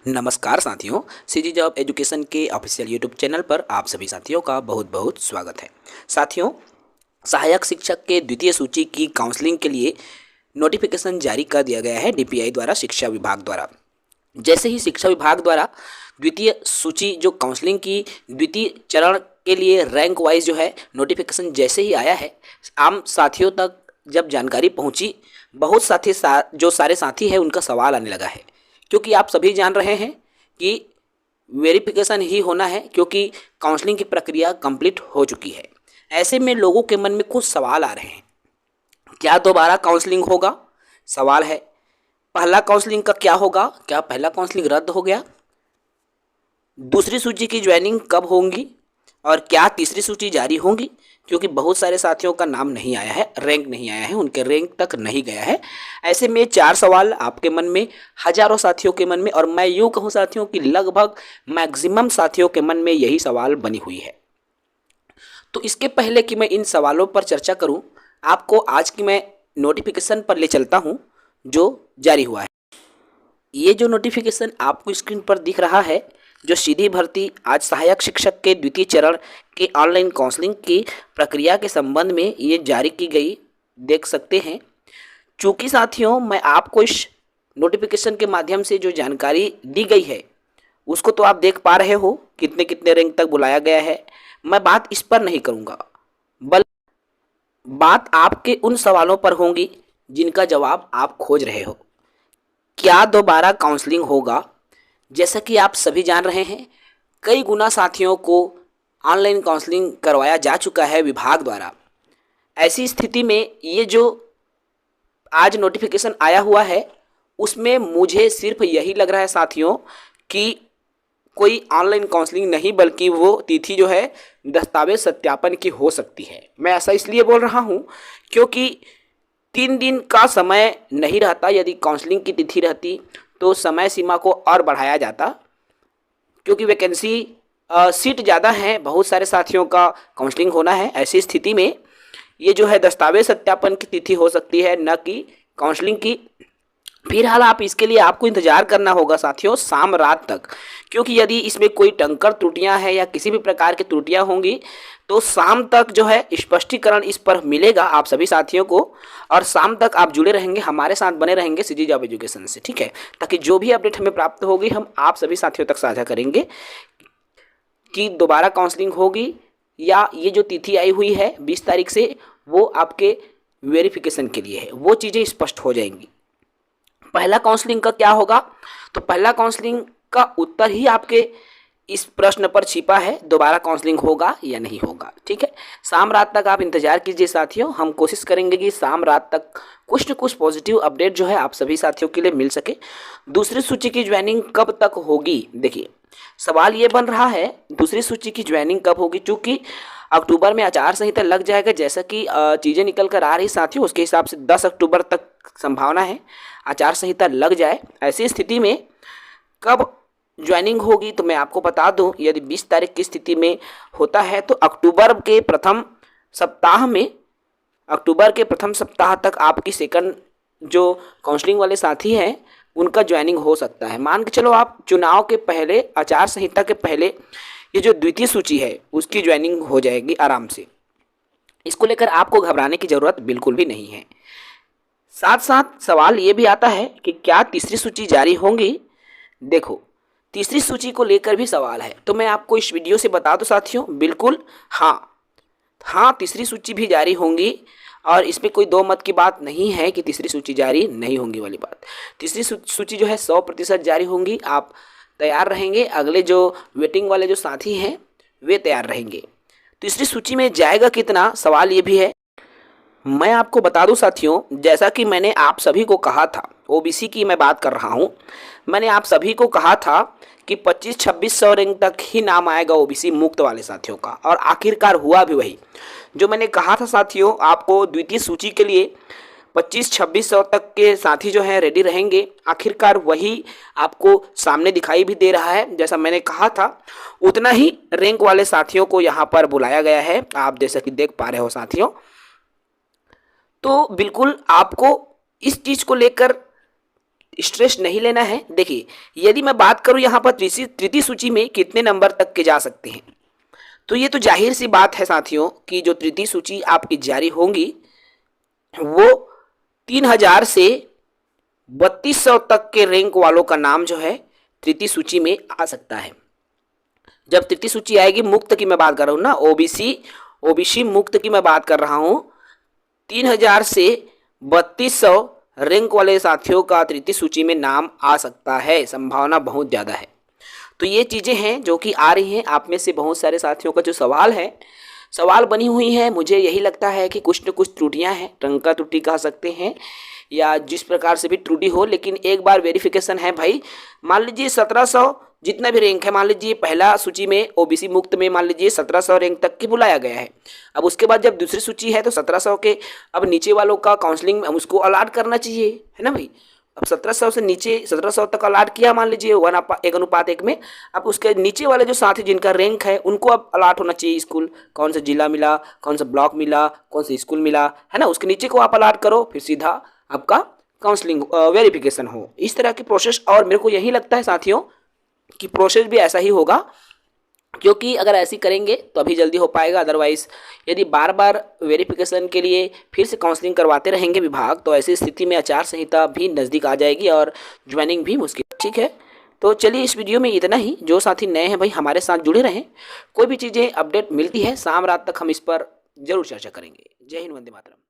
नमस्कार साथियों, CG job education के ऑफिशियल यूट्यूब चैनल पर आप सभी साथियों का बहुत बहुत स्वागत है। साथियों, सहायक शिक्षक के द्वितीय सूची की काउंसलिंग के लिए नोटिफिकेशन जारी कर दिया गया है डीपीआई द्वारा, शिक्षा विभाग द्वारा। जैसे ही शिक्षा विभाग द्वारा द्वितीय सूची जो काउंसलिंग की द्वितीय चरण के लिए रैंक वाइज जो है नोटिफिकेशन जैसे ही आया है, आम साथियों तक जब जानकारी पहुंची, बहुत जो सारे साथी हैं उनका सवाल आने लगा है, क्योंकि आप सभी जान रहे हैं कि वेरिफिकेशन ही होना है, क्योंकि काउंसलिंग की प्रक्रिया कंप्लीट हो चुकी है। ऐसे में लोगों के मन में कुछ सवाल आ रहे हैं। क्या दोबारा काउंसलिंग होगा? सवाल है। पहला काउंसलिंग का क्या होगा? क्या पहला काउंसलिंग रद्द हो गया? दूसरी सूची की ज्वाइनिंग कब होंगी? और क्या तीसरी सूची जारी होंगी? क्योंकि बहुत सारे साथियों का नाम नहीं आया है, रैंक नहीं आया है, उनके रैंक तक नहीं गया है। ऐसे में चार सवाल आपके मन में, हजारों साथियों के मन में, और मैं यूँ कहूँ साथियों कि लगभग मैक्सिमम साथियों के मन में यही सवाल बनी हुई है। तो इसके पहले कि मैं इन सवालों पर चर्चा करूं, आपको आज की मैं नोटिफिकेशन पर ले चलता हूं जो जारी हुआ है। ये जो नोटिफिकेशन आपको स्क्रीन पर दिख रहा है, जो सीधी भर्ती आज सहायक शिक्षक के द्वितीय चरण के ऑनलाइन काउंसलिंग की प्रक्रिया के संबंध में ये जारी की गई, देख सकते हैं। चूँकि साथियों, मैं आपको इस नोटिफिकेशन के माध्यम से जो जानकारी दी गई है उसको तो आप देख पा रहे हो, कितने कितने रैंक तक बुलाया गया है। मैं बात इस पर नहीं करूँगा, बल्कि बात आपके उन सवालों पर होंगी जिनका जवाब आप खोज रहे हो। क्या दोबारा काउंसलिंग होगा? जैसा कि आप सभी जान रहे हैं, कई गुना साथियों को ऑनलाइन काउंसलिंग करवाया जा चुका है विभाग द्वारा। ऐसी स्थिति में ये जो आज नोटिफिकेशन आया हुआ है, उसमें मुझे सिर्फ यही लग रहा है साथियों कि कोई ऑनलाइन काउंसलिंग नहीं, बल्कि वो तिथि जो है दस्तावेज सत्यापन की हो सकती है। मैं ऐसा इसलिए बोल रहा हूँ क्योंकि 3 दिन का समय नहीं रहता। यदि काउंसलिंग की तिथि रहती तो समय सीमा को और बढ़ाया जाता, क्योंकि वैकेंसी सीट ज़्यादा है, बहुत सारे साथियों का काउंसलिंग होना है। ऐसी स्थिति में ये जो है दस्तावेज सत्यापन की तिथि हो सकती है, न कि काउंसलिंग की। फिलहाल आप इसके लिए आपको इंतजार करना होगा साथियों शाम रात तक, क्योंकि यदि इसमें कोई टंकर त्रुटियां हैं या किसी भी प्रकार की त्रुटियां होंगी तो शाम तक जो है स्पष्टीकरण इस पर मिलेगा आप सभी साथियों को। और शाम तक आप जुड़े रहेंगे, हमारे साथ बने रहेंगे सीजी जॉब एजुकेशन से, ठीक है? ताकि जो भी अपडेट हमें प्राप्त होगी हम आप सभी साथियों तक साझा करेंगे कि दोबारा काउंसलिंग होगी या ये जो तिथि आई हुई है 20 तारीख से, वो आपके वेरिफिकेशन के लिए है। वो चीज़ें स्पष्ट हो जाएंगी। पहला काउंसलिंग का क्या होगा? तो पहला काउंसलिंग का उत्तर ही आपके इस प्रश्न पर छिपा है, दोबारा काउंसलिंग होगा या नहीं होगा, ठीक है? शाम रात तक आप इंतजार कीजिए साथियों। हम कोशिश करेंगे कि शाम रात तक कुछ न कुछ पॉजिटिव अपडेट जो है आप सभी साथियों के लिए मिल सके। दूसरी सूची की ज्वाइनिंग कब तक होगी? देखिए, सवाल ये बन रहा है दूसरी सूची की ज्वाइनिंग कब होगी, चूँकि अक्टूबर में आचार संहिता लग जाएगा। जैसा कि चीज़ें निकल कर आ रही साथियों, उसके हिसाब से 10 अक्टूबर तक संभावना है आचार संहिता लग जाए। ऐसी स्थिति में कब ज्वाइनिंग होगी तो मैं आपको बता दूं, यदि 20 तारीख की स्थिति में होता है तो अक्टूबर के प्रथम सप्ताह तक आपकी सेकंड जो काउंसलिंग वाले साथी हैं उनका ज्वाइनिंग हो सकता है। मान के चलो आप चुनाव के पहले, आचार संहिता के पहले ये जो द्वितीय सूची है उसकी ज्वाइनिंग हो जाएगी आराम से। इसको लेकर आपको घबराने की ज़रूरत बिल्कुल भी नहीं है। साथ साथ सवाल ये भी आता है कि क्या तीसरी सूची जारी होंगी? देखो, तीसरी सूची को लेकर भी सवाल है, तो मैं आपको इस वीडियो से बता दूं साथियों, बिल्कुल हाँ, तीसरी सूची भी जारी होंगी। और इसमें कोई दो मत की बात नहीं है कि तीसरी सूची जारी नहीं होंगी वाली बात। तीसरी सूची जो है 100% जारी होंगी। आप तैयार रहेंगे, अगले जो वेटिंग वाले जो साथी हैं वे तैयार रहेंगे। तीसरी सूची में जाएगा कितना, सवाल ये भी है। मैं आपको बता दूं साथियों, जैसा कि मैंने आप सभी को कहा था, ओबीसी की मैं बात कर रहा हूं, मैंने आप सभी को कहा था कि 2500-2600 रैंक तक ही नाम आएगा ओबीसी मुक्त वाले साथियों का, और आखिरकार हुआ भी वही जो मैंने कहा था साथियों। आपको द्वितीय सूची के लिए 2500-2600 तक के साथी जो हैं रेडी रहेंगे। आखिरकार वही आपको सामने दिखाई भी दे रहा है। जैसा मैंने कहा था उतना ही रैंक वाले साथियों को यहाँ पर बुलाया गया है, आप जैसा कि देख पा रहे हो साथियों। तो बिल्कुल आपको इस चीज़ को लेकर स्ट्रेस नहीं लेना है। देखिए, यदि मैं बात करूं यहाँ पर तृतीय सूची में कितने नंबर तक के जा सकते हैं, तो ये तो जाहिर सी बात है साथियों कि जो तृतीय सूची आपकी जारी होंगी वो 3000 से 3200 तक के रैंक वालों का नाम जो है तृतीय सूची में आ सकता है। जब तृतीय सूची आएगी, मुक्त की मैं बात कर रहा हूँ ना, ओबीसी मुक्त की मैं बात कर रहा हूँ, 3000 से 3200 रैंक वाले साथियों का तृतीय सूची में नाम आ सकता है, संभावना बहुत ज़्यादा है। तो ये चीज़ें हैं जो कि आ रही हैं। आप में से बहुत सारे साथियों का जो सवाल बनी हुई है, मुझे यही लगता है कि कुछ न कुछ त्रुटियां हैं, टंका त्रुटि कह सकते हैं या जिस प्रकार से भी त्रुटि हो, लेकिन एक बार वेरिफिकेशन है भाई। मान लीजिए 1700 जितना भी रैंक है, मान लीजिए पहला सूची में ओबीसी मुक्त में मान लीजिए 1700 रैंक तक की बुलाया गया है। अब उसके बाद जब दूसरी सूची है तो 1700 के अब नीचे वालों का काउंसलिंग हम उसको अलाट करना चाहिए, है ना भाई। अब 1700 से नीचे 1700 तक अलाट किया मान लीजिए 1:1 में। अब उसके नीचे वाले जो साथी जिनका रैंक है उनको अब अलाट होना चाहिए स्कूल, कौन सा जिला मिला, कौन सा ब्लॉक मिला, कौन सा स्कूल मिला, है ना, उसके नीचे को आप अलाट करो, फिर सीधा आपका काउंसलिंग वेरिफिकेशन हो। इस तरह की प्रोसेस, और मेरे को यही लगता है साथियों कि प्रोसेस भी ऐसा ही होगा, क्योंकि अगर ऐसी करेंगे तो अभी जल्दी हो पाएगा। अदरवाइज यदि बार बार वेरिफिकेशन के लिए फिर से काउंसलिंग करवाते रहेंगे विभाग, तो ऐसी स्थिति में आचार संहिता भी नज़दीक आ जाएगी और ज्वाइनिंग भी मुश्किल। ठीक है, तो चलिए इस वीडियो में इतना ही। जो साथी नए हैं भाई हमारे साथ जुड़े रहें, कोई भी चीज़ें अपडेट मिलती है शाम रात तक हम इस पर जरूर चर्चा करेंगे। जय हिंद, वंदे मातरम।